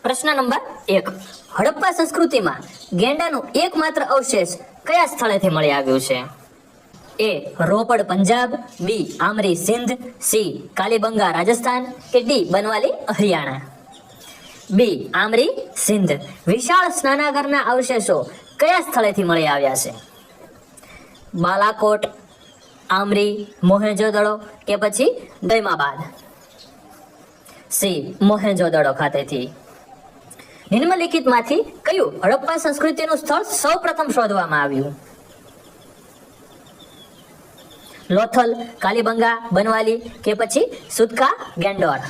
પ્રશ્ન નંબર 1, હડપ્પા સંસ્કૃતિમાં ગેંડાનું એકમાત્ર અવશેષ કયા સ્થળેથી મળી આવ્યું છે? એ રોપડ પંજાબ, બી આમરી સિંધ, સી કાલીબંગા રાજસ્થાન કે ડી બનવાલી હરિયાણા? બી આમરી સિંધ. વિશાળ સ્નાનાગારના અવશેષો કયા સ્થળેથી મળી આવ્યા છે? બાલાકોટ, આમરી, મોહેંજો-દડો કે પછી દૈમાબાદ? સી મોહેંજો-દડો ખાતેથી. નિમ્નલિખિતમાંથી કયું હડપ્પા સંસ્કૃતિનું સ્થળ સૌપ્રથમ શોધવામાં આવ્યું? લોથલ, કાલીબંગા, બનવાલી કે પછી સુતકા ગેંડોર?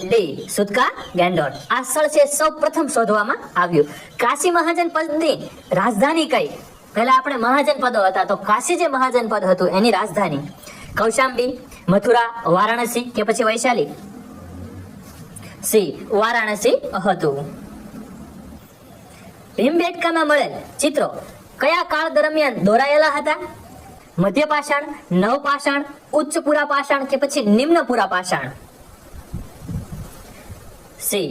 ડી સુતકા ગેંડોર. આ સ્થળ છે સૌપ્રથમ શોધવામાં આવ્યું. કાશી મહાજનપદની રાજધાની કઈ? પહેલા આપણે મહાજનપદો હતા, તો કાશી જે મહાજનપદ હતું એની રાજધાની કૌશાંબી, મથુરા, વારાણસી કે પછી વૈશાલી? સી વારાણસી હતું. ભીમબેટકામાં મળેલ ચિત્રો કયા કાળ દરમિયાન દોરાયેલા હતા? મધ્ય પાષાણ, નવ પાષાણ, ઉચ્ચ પુરા પાષાણ કે પછી નિમ્ન પુરા પાષાણ? સી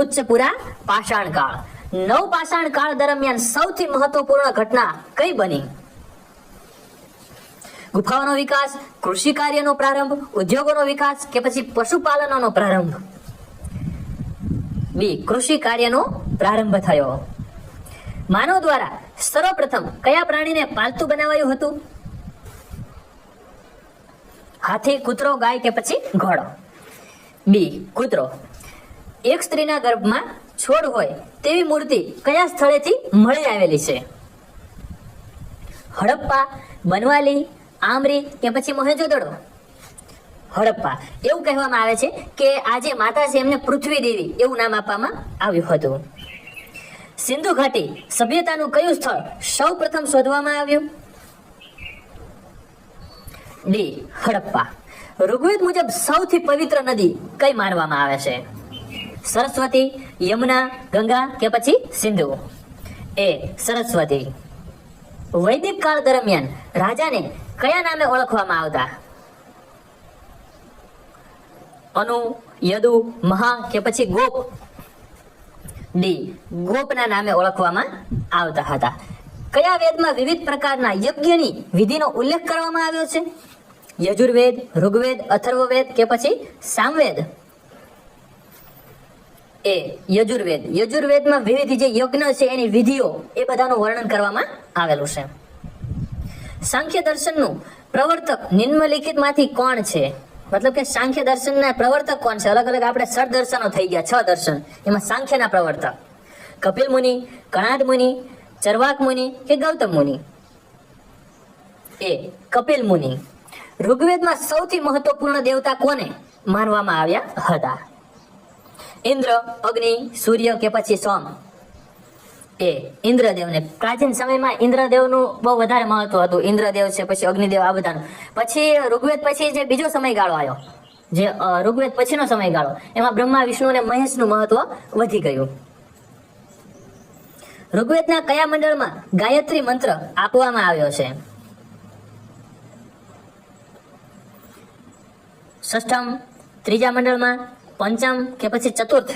ઉચ્ચ પુરા પાષાણ કાળ. નવ પાષાણ કાળ દરમિયાન સૌથી મહત્વપૂર્ણ ઘટના કઈ બની? ગુફાઓનો વિકાસ, કૃષિ કાર્યનો પ્રારંભ, ઉદ્યોગોનો વિકાસ કે પછી પશુપાલનનો પ્રારંભ? બી કૃષિ કાર્યનો પ્રારંભ થયો. માનવ દ્વારા સર્વપ્રથમ કયા પ્રાણીને પાલતુ બનાવાયું હતું? હાથી, કૂતરો, ગાય કે પછી ઘોડો? બી કૂતરો. એક સ્ત્રીના ગર્ભમાં છોડ હોય તેવી મૂર્તિ કયા સ્થળેથી મળી આવેલી છે? હડપ્પા, બનવાલી, આમરી કે પછી મોહેંજો-દડો? હડપ્પા. એવું કહેવામાં આવે છે કે આ જે માતા છે એમને પૃથ્વી દેવી એવું નામ આપવામાં આવ્યું હતું. સિંધુ ઘાટી સભ્યતાનું કયું સ્થળ સૌપ્રથમ શોધવામાં આવ્યું? ડી હડપ્પા. ઋગ્વેદ મુજબ સૌથી પવિત્ર નદી કઈ માનવામાં આવે છે? સરસ્વતી, યમુના, ગંગા કે પછી સિંધુ? એ સરસ્વતી. વૈદિક કાળ દરમિયાન રાજાને કયા નામે ઓળખવામાં આવતા? અનુ, યદુ, મહા કે પછી ગોપ? ડી ગોપના નામે ઓળખવામાં આવતા હતા. કયા વેદમાં વિવિધ પ્રકારના યજ્ઞની વિધિનો ઉલ્લેખ કરવામાં આવ્યો છે? યજુર્વેદ, ઋગ્વેદ, અથર્વવેદ કે પછી સામવેદ? એ યજુર્વેદ. યજુર્વેદમાં વિવિધ જે યજ્ઞ છે એની વિધિઓ એ બધાનું વર્ણન કરવામાં આવેલું છે. સાંખ્ય દર્શનનું પ્રવર્તક નિમ્નલિખિતમાંથી કોણ છે? મતલબ કે સાંખ્ય દર્શનના પ્રવર્તક કોણ છે? અલગ અલગ આપણે ષડ દર્શનો થઈ ગયા, 6 દર્શન. એમાં સાંખ્યના પ્રવર્તક કપિલ મુનિ, કણાદ મુનિ, ચરવાક મુનિ કે ગૌતમ મુનિ? એ કપિલ મુનિ. ઋગ્વેદમાં સૌથી મહત્વપૂર્ણ દેવતા કોને માનવામાં આવ્યા હતા? ઇન્દ્ર, અગ્નિ, સૂર્ય કે પછી સોમ? એ ઇન્દ્રદેવને. પ્રાચીન સમયમાં ઇન્દ્રદેવનું બહુ વધારે મહત્વ હતું. ઇન્દ્રદેવ છે, પછી અગ્નિદેવ, આ બધાનું. પછી ઋગ્વેદ પછી જે બીજો સમયગાળો આવ્યો, જે ઋગ્વેદ પછીનો સમયગાળો, એમાં બ્રહ્મા, વિષ્ણુ અને મહેશનું મહત્વ વધી ગયું. ઋગ્વેદના કયા મંડળમાં ગાયત્રી મંત્ર આપવામાં આવ્યો છે? ષષ્ઠમ, ત્રીજા મંડળમાં, પંચમ કે પછી ચતુર્થ?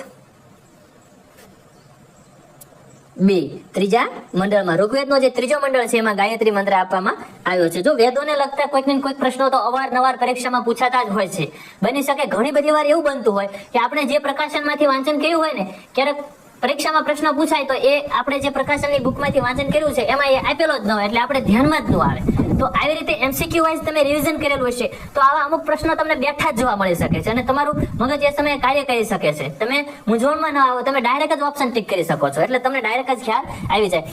બી ત્રીજા મંડળમાં. ઋગ્વેદનો જે ત્રીજો મંડળ છે એમાં ગાયત્રી મંત્ર આપવામાં આવ્યો છે. જો વેદોને લગતા કોઈક ને કોઈક પ્રશ્નો તો અવારનવાર પરીક્ષામાં પૂછાતા જ હોય છે. બની શકે ઘણી બધી વાર એવું બનતું હોય કે આપણે જે પ્રકાશનમાંથી વાંચન કર્યું હોય ને, ક્યારેક પરીક્ષામાં પ્રશ્ન પૂછાય તો એ આપણે જે પ્રકાશનની બુકમાંથી વાંચન કર્યું છે એમાં એ આપેલો જ ન હોય, એટલે આપણે ધ્યાનમાં જ ન આવે. તો આવી રીતે એમસીક્યુ વાઇઝ તમે રિવિઝન કરેલું હશે તો આવા અમુક પ્રશ્નો તમને બેઠા જ જોવા મળી શકે છે અને તમારું મગજ એ સમયે કાર્ય કરી શકે છે. તમે મૂંઝવણમાં ન આવો, તમે ડાયરેક્ટ જ ઓપ્શન ટિક કરી શકો છો, એટલે તમને ડાયરેક્ટ જ ખ્યાલ આવી જાય.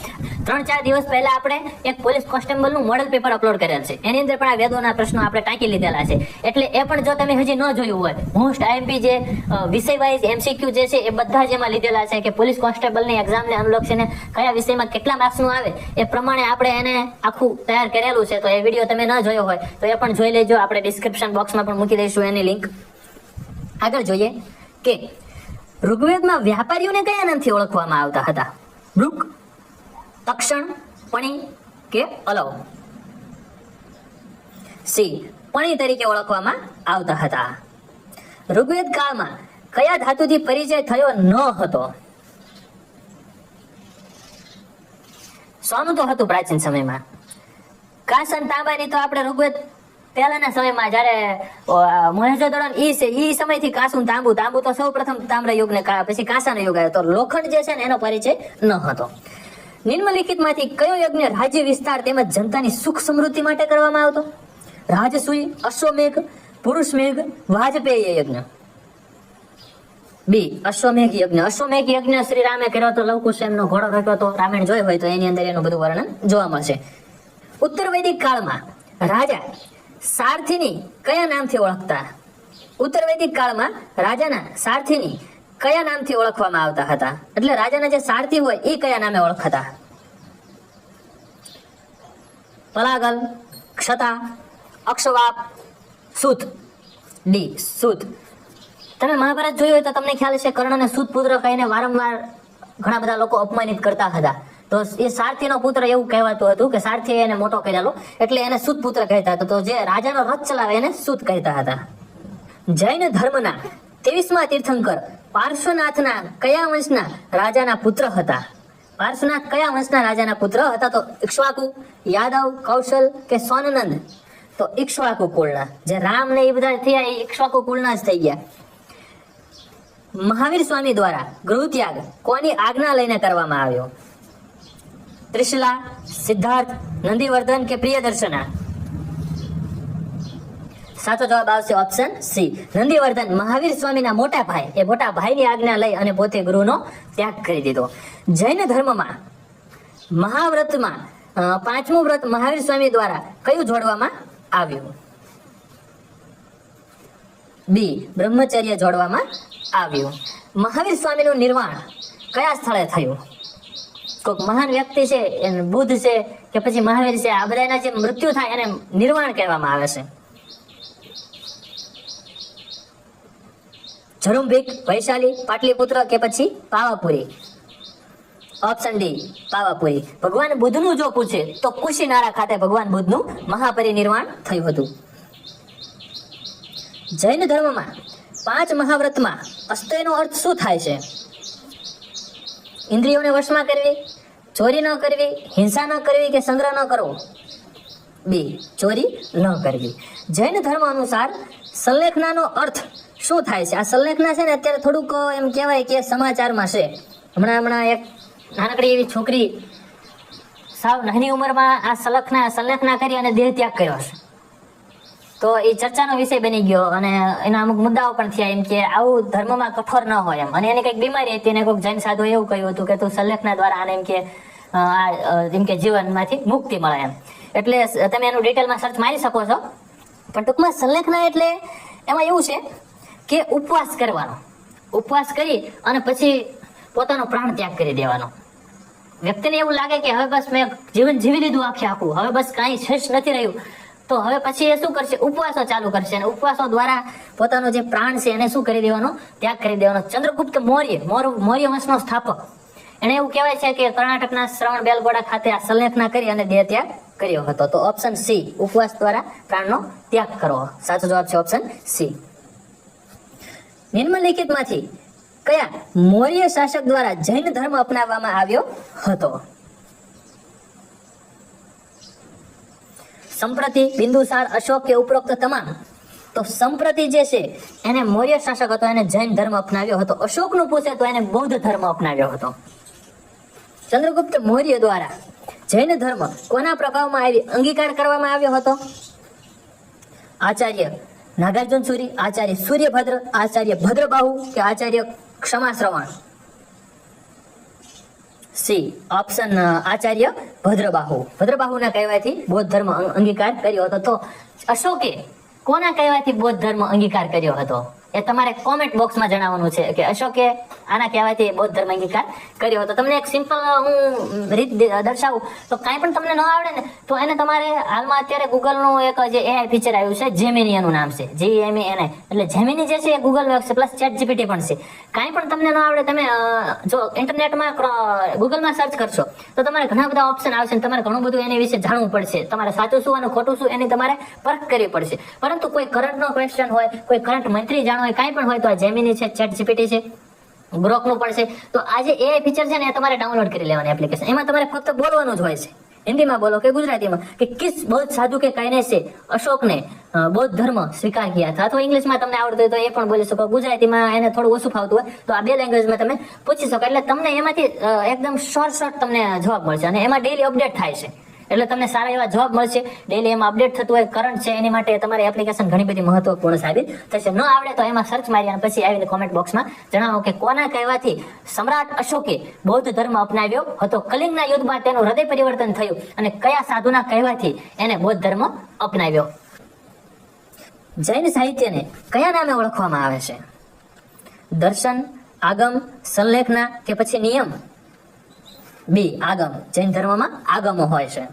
3-4 દિવસ પહેલા આપણે એક પોલીસ કોન્સ્ટેબલનું મોડલ પેપર અપલોડ કરેલ છે, એની અંદર પણ આ વેદોના પ્રશ્નો આપણે ટાંકી લીધેલા છે. એટલે એ પણ જો તમે હજી ન જોયું હોય, મોસ્ટ આઈએમપી જે વિષય વાઇઝ એમસીક્યુ જે છે એ બધા જ એમાં લીધેલા છે કે પોલીસ કોન્સ્ટેબલની એક્ઝામને અનુલક્ષીને કયા વિષયમાં કેટલા માર્ક્સનું આવે એ પ્રમાણે આપણે એને આખું તૈયાર કરેલું છે. તો એ વિડીયો તમે ન જોયો હોય તો એ પણ જોઈ લેજો. આપણે ડિસ્ક્રિપ્શન બોક્સમાં પણ મૂકી દઈશું એની લિંક. આગળ જોઈએ કે ઋગ્વેદમાં વ્યાપારીઓને કયા નામથી ઓળખવામાં આવતા હતા? વૃક, તક્ષણ, પણી કે અલવ? સી પણી તરીકે ઓળખવામાં આવતા હતા. ઋગ્વેદ કાળમાં કયા ધાતુથી પરિચય થયો ન હતો? સોનું તો હતું પ્રાચીન સમયમાં. કાંસન તાંબાની તો આપણે ઋગ્વેદ પહેલાના સમયમાં જયારે મોહેંજો-દડો ઈ સમયથી કાંસું તાંબુ તો સૌ પ્રથમ તામ્ર યુગ ને પછી કાંસાનો યુગ આવ્યો. તો લોખંડ જે છે ને એનો પરિચય ન હતો. નિમ્નલિખિતમાંથી કયો યજ્ઞ રાજ્ય વિસ્તાર તેમજ જનતાની સુખ સમૃદ્ધિ માટે કરવામાં આવતો? રાજસૂય, અશ્વમેઘ, પુરુષમેઘ, વાજપેયી યજ્ઞ. બી અશ્વમેઘ યજ્ઞ. અશ્વમેઘ યજ્ઞ શ્રી રામે કર્યો તો લવકુશ એમનો ઘોડો રાખ્યો તો રામાયણ જોઈ હોય તો એની અંદર એનું બધું વર્ણન જોવા મળશે. ઉત્તર વૈદિક કાળમાં રાજા સારથીની કયા નામથી ઓળખતા? ઉત્તર વૈદિક કાળમાં રાજાના સારથીની કયા નામથી ઓળખવામાં આવતા હતા? એટલે રાજાના જે સારથી હોય એ કયા નામે ઓળખાતા? પલાગલ, ક્ષતા, અક્ષવાપ, સૂત. ડી સૂત. તમે મહાભારત જોયું હોય તો તમને ખ્યાલ છે કર્ણને સૂત પુત્ર કહીને વારંવાર ઘણા બધા લોકો અપમાનિત કરતા હતા. તો એ સારથીનો પુત્ર એવું કહેવાતું હતું કે સારથી એને મોટો કરેલો એટલે એને સૂત પુત્ર કહેતા હતા. તો જે રાજાનો રથ ચલાવે એને સૂત કહેતા હતા. જૈન ધર્મના 23મા તીર્થંકર પાર્શ્વનાથના કયા વંશના રાજાના પુત્ર હતા? પાર્શ્વનાથ કયા વંશના રાજાના પુત્ર હતા? તો ઇક્ષ્વાકુ, યાદવ, કૌશલ કે સોનનંદ? તો ઇક્ષ્વાકુ કુળના. જે રામ ને એ બધા થયા એ ઇક્ષ્વાકુ કુળના જ થઈ ગયા. મહાવીર સ્વામી દ્વારા ગૃહ ત્યાગ કોની આજ્ઞા લઈને કરવામાં આવ્યો? ત્રિશલા, સિદ્ધાર્થ, નંદીવર્ધન કે પ્રિયદર્શના? સાચો જવાબ આવશે ઓપ્શન સી, નંદીવર્ધન. મહાવીર સ્વામીના મોટા ભાઈ, એ મોટા ભાઈની આજ્ઞા લઈ અને પોતે ગૃહનો ત્યાગ કરી દીધો. જૈન ધર્મમાં મહાવ્રતમાં 5મું વ્રત મહાવીર સ્વામી દ્વારા કયું જોડવામાં આવ્યું? બી બ્રહ્મચર્ય જોડવામાં આવ્યું. મહાવીર સ્વામીનું નિર્વાણ કયા સ્થળે થયું? કોઈક મહાન વ્યક્તિ છે, બુદ્ધ છે કે પછી મહાવીર છે, આ બધાના જે મૃત્યુ થાય એને નિર્વાણ કહેવામાં આવે છે. ઝરુંભીક, વૈશાલી, પાટલીપુત્ર કે પછી પાવાપુરી? Option D Pawapuri. ભગવાન બુદ્ધનું જો પૂછે તો કુશીનારા ખાતે ભગવાન બુદ્ધનું મહાપરિનિર્વાણ થયું હતું. જૈન ધર્મમાં 5 મહાવ્રતમાં અસ્તયનો અર્થ શું થાય છે? ઇન્દ્રિયોને વશમાં કરવી, ચોરી ન કરવી, હિંસા ન કરવી કે સંગ્રહ ન કરવો? બી ચોરી ન કરવી. જૈન ધર્મ અનુસાર સંલેખનાનો અર્થ શું થાય છે? આ સંલેખના છે ને અત્યારે થોડુંક એમ કહેવાય કે સમાચારમાં છે. હમણાં એક નાનકડી એવી છોકરી સાવ નાની ઉંમરમાં આ સંલેખના કરી અને દેહ ત્યાગ કર્યો છે. તો એ ચર્ચાનો વિષય બની ગયો અને એના અમુક મુદ્દાઓ પણ થયા એમ કે આવું ધર્મમાં કઠોર ન હોય એમ. અને એને કંઈક બીમારી હતી અને કોઈક જૈન સાધુ એવું કહ્યું હતું કે તું સંલેખના દ્વારા આને એમ કે જીવનમાંથી મુક્તિ મળે એમ. એટલે તમે એનું ડિટેલમાં સર્ચ મારી શકો છો. પણ ટૂંકમાં સંલેખના એટલે એમાં એવું છે કે ઉપવાસ કરવાનો. ઉપવાસ કરી અને પછી પોતાનો પ્રાણ ત્યાગ કરી દેવાનો. વ્યક્તિને એવું લાગે કે હવે બસ મેં જીવન જીવી લીધું આખું, હવે બસ કાંઈ શેષ નથી રહ્યું, તો હવે પછી એ શું કરશે? ઉપવાસો ચાલુ કરશે અને ઉપવાસો દ્વારા પોતાનો જે પ્રાણ છે એને શું કરી દેવાનો? ત્યાગ કરી દેવાનો. ચંદ્રગુપ્ત મૌર્ય વંશનો સ્થાપક, એને એવું કહેવાય છે કે કર્ણાટકના શ્રવણ બેલગોડા ખાતે આ સંલેખના કરી અને દેહ ત્યાગ કર્યો હતો. તો ઓપ્શન સી, ઉપવાસ દ્વારા પ્રાણનો ત્યાગ કરવો. સાચો જવાબ છે ઓપ્શન સી. નિમ્નલિખિતમાંથી કયા મૌર્ય શાસક દ્વારા જૈન ધર્મ અપનાવવામાં આવ્યો હતો? સંપ્રતિ, બિંદુસાર, અશોક કે ઉપરોક્ત તમામ? તો સંપ્રતિ જે છે એને મૌર્ય શાસક હતો, એને જૈન ધર્મ અપનાવ્યો હતો. અશોકનું પૂછે તો એને બૌદ્ધ ધર્મ અપનાવ્યો હતો. ચંદ્રગુપ્ત મૌર્ય દ્વારા જૈન ધર્મ કોના પ્રભાવમાં આવી અંગીકાર કરવામાં આવ્યો હતો? આચાર્ય નાગાર્જુન સૂરી, આચાર્ય સૂર્યભદ્ર, આચાર્ય ભદ્રબાહુ કે આચાર્ય ક્ષમાશ્રવણ? C option Acharya Bhadrabahu. ભદ્રબાહુના કહેવાથી બૌદ્ધ ધર્મ અંગીકાર કર્યો હતો. તો અશોકે કોના કહેવાથી બૌદ્ધ ધર્મ અંગીકાર કર્યો હતો? એ તમારે કોમેન્ટ બોક્સમાં જણાવવાનું છે કે અશોકે આના કહેવાથી બૌદ્ધ ધર્મ અંગીકાર કર્યો હતો. તમને એક સિમ્પલ હું રીત દર્શાવું તો કાંઈ પણ તમને ન આવડે ને તો એને તમારે હાલમાં અત્યારે ગૂગલનું એક જે એઆઈ ફીચર આવ્યું છે, જેમિની એનું નામ છે, GEMINI. એટલે જેમિની જે છે એ ગૂગલ છે, પ્લસ ચેટ જીપીટી પણ છે. કાંઈ પણ તમને ન આવડે, તમે જો ઇન્ટરનેટમાં ગૂગલમાં સર્ચ કરશો તો તમારે ઘણા બધા ઓપ્શન આવશે, તમારે ઘણું બધું એની વિશે જાણવું પડશે, તમારે સાચું શું અને ખોટું શું એની તમારે પરખ કરવી પડશે. પરંતુ કોઈ કરંટનો ક્વેશ્ચન હોય, કોઈ કરંટ મંત્રી જાણો હોય, કાંઈ પણ હોય તો આ જેમિની છે, ચેટ જીપીટી છે, ગ્રોકનું પણ છે. તો આ જે એઆઈ ફીચર છે ને એ તમારે ડાઉનલોડ કરી લેવાની એપ્લિકેશન. એમાં તમારે ફક્ત બોલવાનું જ હોય છે, હિન્દીમાં બોલો કે ગુજરાતીમાં, કે કિસ બૌદ્ધ સાધુ કે કહેને છે અશોકને બૌદ્ધ ધર્મ સ્વીકાર કિયા था. અથવા ઇંગ્લિશમાં તમને આવડતું હોય તો એ પણ બોલી શકો, ગુજરાતીમાં એને થોડું ઓછું ફાવતું હોય તો આ બે લેંગ્વેજમાં તમે પૂછી શકો. એટલે તમને એમાંથી એકદમ શોર્ટ તમને જવાબ મળશે અને એમાં ડેલી અપડેટ થાય છે. એટલે તમને સારા એવા જવાબ મળશે, ડેલી એમાં અપડેટ થતું હોય, કરંટ છે, એની માટે તમારી એપ્લિકેશન ઘણી બધી મહત્વપૂર્ણ સાબિત થશે. ન આવડે તો એમાં સર્ચ મારી અને પછી આવીને કોમેન્ટ બોક્સમાં જણાવો કે કોના કહેવાથી સમ્રાટ અશોકે બૌદ્ધ ધર્મ અપનાવ્યો હતો, કલિંગના યુદ્ધમાં તેનું હૃદય પરિવર્તન થયું અને કયા સાધુના કહેવાથી એને બૌદ્ધ ધર્મ અપનાવ્યો. જૈન સાહિત્યને કયા નામે ઓળખવામાં આવે છે? દર્શન, આગમ, સંલેખના કે પછી નિયમ? બી આગમ. જૈન ધર્મમાં આગમો હોય છે.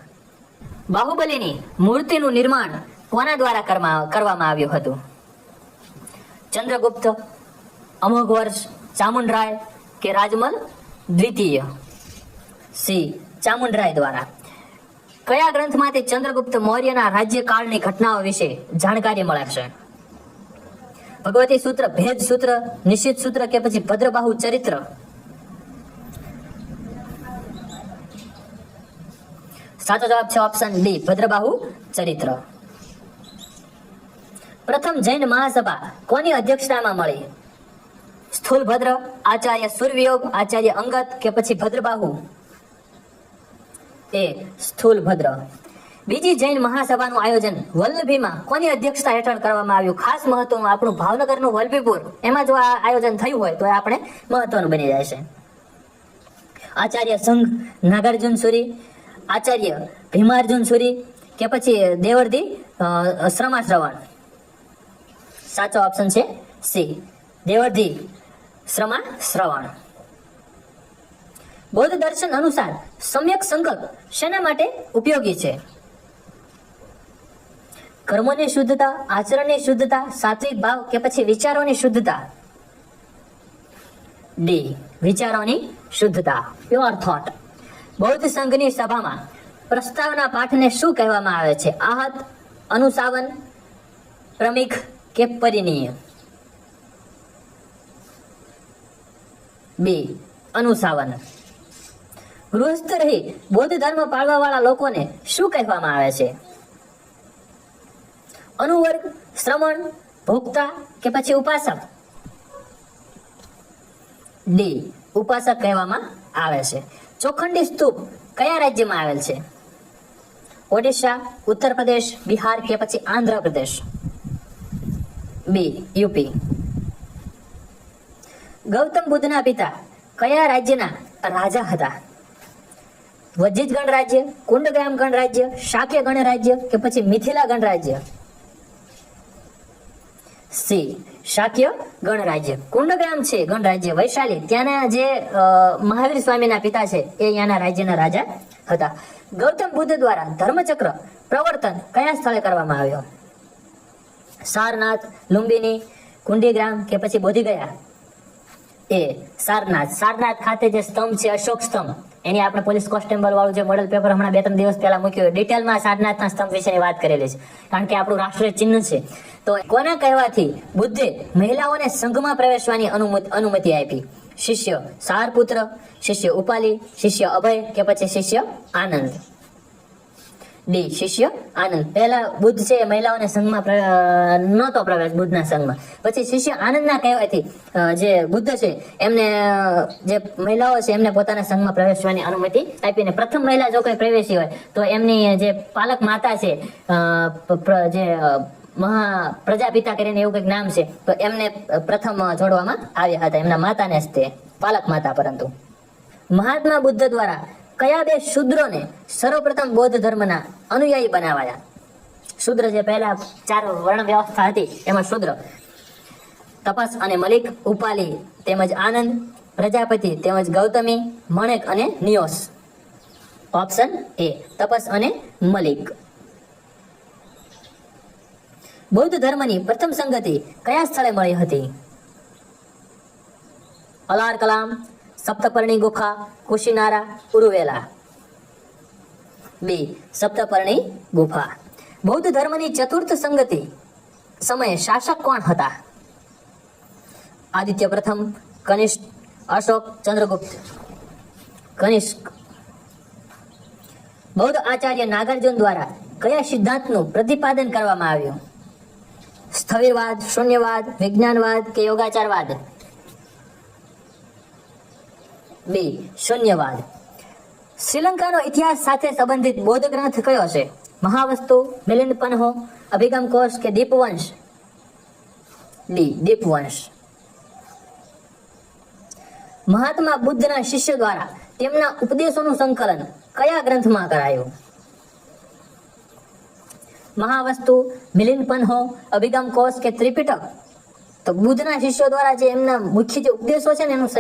બાહુબલીની મૂર્તિનું નિર્માણ કોના દ્વારા કરવામાં આવ્યું હતું? ચંદ્રગુપ્ત, અમોઘવર્ષ, ચામુંડરાય કે રાજમલ દ્વિતીય? સી ચામુંડરાય દ્વારા. કયા ગ્રંથમાંથી ચંદ્રગુપ્ત મૌર્યના રાજ્યકાળની ઘટનાઓ વિશે જાણકારી મળે છે? ભગવતી સૂત્ર, ભેદ સૂત્ર, નિશ્ચિત સૂત્ર કે પછી ભદ્રબાહુ ચરિત્ર? સાચો જવાબ છે ઓપ્શન ડી, ભદ્રબાહુ ચરિત્ર. પ્રથમ જૈન મહાસભા કોની અધ્યક્ષતામાં મળી? સ્થૂલભદ્ર, આચાર્ય સૂર્યયોગ, આચાર્ય અંગત કે પછી ભદ્રબાહુ? એ સ્થૂલભદ્ર. બીજી જૈન મહાસભાનું આયોજન વલ્લભીમાં કોની અધ્યક્ષતા હેઠળ કરવામાં આવ્યું? ખાસ મહત્વનું આપણું ભાવનગરનું વલ્લભીપુર, એમાં જો આ આયોજન થયું હોય તો એ આપણે મહત્વનું બની જાય છે. આચાર્ય સંઘ, નાગાર્જુન સુરી, આચાર્ય ભીમાર્જુન સુરી કે પછી દેવર્ધી શ્રમાશ્રવણ? સાચો ઓપ્શન છે સી, દેવર્ધી શ્રમાશ્રવણ. બૌદ્ધ દર્શન અનુસાર સમ્યક સંકલ્પ શેના માટે ઉપયોગી છે? કર્મોની શુદ્ધતા, આચરણની શુદ્ધતા, સાત્વિક ભાવ કે પછી વિચારોની શુદ્ધતા? ડી, વિચારોની શુદ્ધતા, પ્યોર થોટ. બૌદ્ધ સંઘની સભામાં પ્રસ્તાવના પાઠને શું કહેવામાં આવે છે? આહત, અનુસાવન, પ્રમિખ કે પરિણીય? બી, અનુસાવન. ગૃહસ્થ રહી બૌદ્ધ ધર્મ પાળવા વાળા લોકોને શું કહેવામાં આવે છે? અનુવર્ગ, શ્રમણ, ભોક્તા કે પછી ઉપાસક? ડી, ઉપાસક કહેવામાં આવે છે. ચોખંડી સ્તૂપ કયા રાજ્યમાં આવેલ છે? ઓડિશા, ઉત્તર પ્રદેશ, બિહાર કે પછી આંધ્રપ્રદેશ? બી, યુપી. ગૌતમ બુદ્ધના પિતા કયા રાજ્યના રાજા હતા? વજિત ગણરાજ્ય, કુંડગ્રામ ગણરાજ્ય, શાક્ય ગણરાજ્ય કે પછી મિથિલા ગણરાજ્ય? સી, શાક્ય ગણરાજ્ય. કુંડગ્રામ છે ગણરાજ્ય વૈશાલી, ત્યાંના જે મહાવીર સ્વામીના પિતા છે એ ત્યાંના રાજ્યના રાજા હતા. ગૌતમ બુદ્ધ દ્વારા ધર્મચક્ર પ્રવર્તન કયા સ્થળે કરવામાં આવ્યો? સારનાથ, લુંબિની, કુંડીગ્રામ કે પછી બોધિગયા? એ, સારનાથ. સારનાથ ખાતે જે સ્તંભ છે અશોક સ્તંભ, એની આપણે પોલીસ કોન્સ્ટેબલ વાળું જે મોડેલ પેપર હમણાં 2-3 દિવસ પહેલા મૂક્યું, ડિટેલમાં સારનાથના સ્તંભ વિશેની વાત કરેલી છે, કારણ કે આપણું રાષ્ટ્રીય ચિહ્ન છે. તો કોના કહેવાથી બુદ્ધે મહિલાઓને સંઘમાં પ્રવેશવાની અનુમતિ આપી? શિષ્ય સારપુત્ર, શિષ્ય ઉપાલી, શિષ્ય અભય કે પછી શિષ્ય આનંદ? ડી, શિષ્ય આનંદ. પહેલા બુદ્ધ છે મહિલાઓને સંઘમાં નહોતો પ્રવેશ બુદ્ધના સંઘમાં, પછી શિષ્ય આનંદના કહેવાથી જે બુદ્ધ છે એમને જે મહિલાઓ છે એમને પોતાના સંઘમાં પ્રવેશવાની અનુમતિ આપીને પ્રથમ મહિલા જો કોઈ પ્રવેશી હોય તો એમની જે પાલક માતા છે, જે મહા પ્રજાપિતા કરીને એવું કંઈક નામ છે, તો એમને પ્રથમ જોડવામાં આવ્યા હતા, એમના માતાને જ તે પાલક માતા. પરંતુ મહાત્મા બુદ્ધ દ્વારા કયા બે શૂદ્રોને સર્વપ્રથમ બૌદ્ધ ધર્મના અનુયાયી બનાવાયા? શૂદ્ર જે પહેલા 4 વર્ણ વ્યવસ્થા હતી એમાં શૂદ્ર તપસ અને મલિક, ઉપાલી તેમજ આનંદ પ્રજાપતિ તેમજ ગૌતમી, મણેક અને નિયોસ. ઓપ્શન એ તપસ અને મલિક. બૌદ્ધ ધર્મની પ્રથમ સંગતિ કયા સ્થળે મળી હતી? અલાર કલામ, સપ્તપર્ણી ગુફા, કુશીનારા, ઉરુવેલા. બી સપ્તપર્ણી ગુફા. બૌદ્ધ ધર્મની ચતુર્થ સંગતિ સમયે શાસક કોણ હતા? આદિત્ય પ્રથમ, કનિષ્ક, અશોક, ચંદ્રગુપ્ત. કનિષ્ક. બૌદ્ધ આચાર્ય નાગાર્જુન દ્વારા કયા સિદ્ધાંતનું પ્રતિપાદન કરવામાં આવ્યું? સ્થવિરવાદ, શૂન્યવાદ, વિજ્ઞાનવાદ કે યોગાચારવાદ? બી શૂન્યવાદ. શ્રીલંકાનો ઇતિહાસ સાથે સંબંધિત બૌદ્ધ ગ્રંથ કયો છે? મહાવસ્તુ, મિલિંદ પન્હો, અભિગમ કોશ કે દીપવંશ? ડી દીપવંશ. મહાત્મા બુદ્ધના શિષ્ય દ્વારા તેમના ઉપદેશોનું સંકલન કયા ગ્રંથમાં કરાયું? મહાવસ્તુ, મિલિંદ પન્હો, અભિગમ કોશ કે ત્રિપિટક? તો બુદ્ધના શિષ્યો દ્વારા જે એમના મુખ્ય જે ઉપદેશો છે ને એનું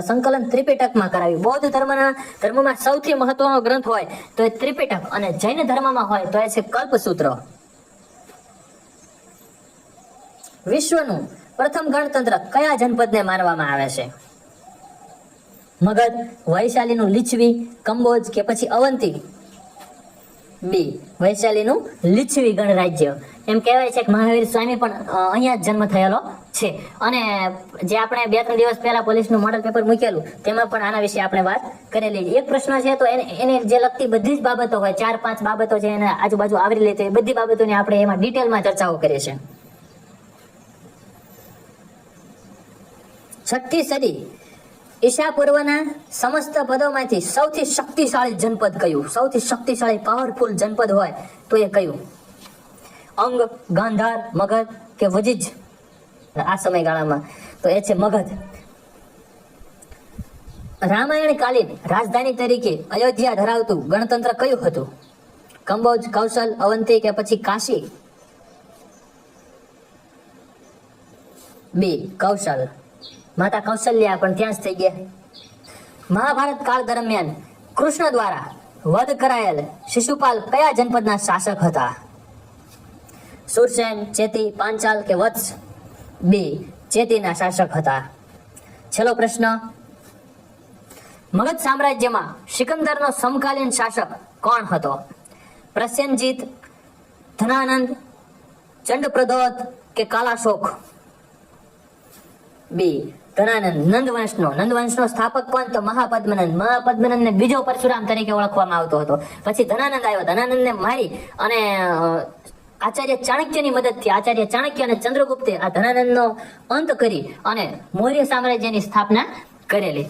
સંકલન ત્રિપિટકમાં કરાવ્યું. બૌદ્ધ ધર્મમાં સૌથી મહત્વનો ગ્રંથ હોય તો એ ત્રિપિટક, અને જૈન ધર્મમાં હોય તો એ છે કલ્પસૂત્ર. વિશ્વનું પ્રથમ ગણતંત્ર કયા જનપદને માનવામાં આવે છે? મગધ, વૈશાલીનું લીછવી, કંબોજ કે પછી અવંતી? બી વૈશાલીનું લીછવી ગણરાજ્ય. એમ કહેવાય છે કે મહાવીર સ્વામી પણ અહીંયા જ જન્મ થયેલો છે. અને જે આપણે 2-3 દિવસ પહેલા પોલીસનું મોડલ પેપર મૂકેલું તેમાં પણ આના વિશે આપણે વાત કરેલી. એક પ્રશ્ન છે તો એને જે લગતી બધી જ બાબતો હોય, 4-5 બાબતો છે એને આજુબાજુ આવરી લેતી, બધી બાબતોની આપણે એમાં ડિટેલમાં ચર્ચાઓ કરીએ છીએ. 6ઠી સદી ઈસા પૂર્વના સમસ્ત પદોમાંથી સૌથી શક્તિશાળી જનપદ કયું? સૌથી શક્તિશાળી પાવરફુલ જનપદ હોય તો એ કયું? અંગ, ગાંધાર, મગધ કે વજીજ? આ સમયગાળામાં તો એ છે મગધ. રામાયણ કાલીન રાજધાની તરીકે અયોધ્યા ધરાવતું ગણતંત્ર કયું હતું? કંબોજ, કૌશલ, અવંતી કે પછી કાશી? બી કૌશલ. માતા કૌશલ્યા પણ ત્યાં જ થઈ ગયા. મહાભારત કાળ દરમિયાન કૃષ્ણ દ્વારા વધ કરાયેલ શિશુપાલ કયા જનપદના શાસક હતા? સુરસેન, ચેતી, પાંચાલ કે વત્સ? બી ચેતીના શાસક હતા. છેલ્લો પ્રશ્ન. મગધ સામ્રાજ્યમાં સિકંદરનો સમકાલીન શાસક કોણ હતો? પ્રસેનજીત, ધનાનંદ, ચંડપ્રદ્યોત કે કાલાશોક? બી ધનાનંદ. નંદવંશનો સ્થાપક કોણ? તો મહાપદ્મનંદને બીજો પરશુરામ તરીકે ઓળખવામાં આવતો હતો. પછી ધનાનંદ આવ્યો. ધનાનંદને મારી અને આચાર્ય ચાણક્યની મદદથી આચાર્ય ચાણક્ય અને ચંદ્રગુપ્તે આ ધનાનંદનો અંત કરી અને મૌર્ય સામ્રાજ્યની સ્થાપના કરેલી.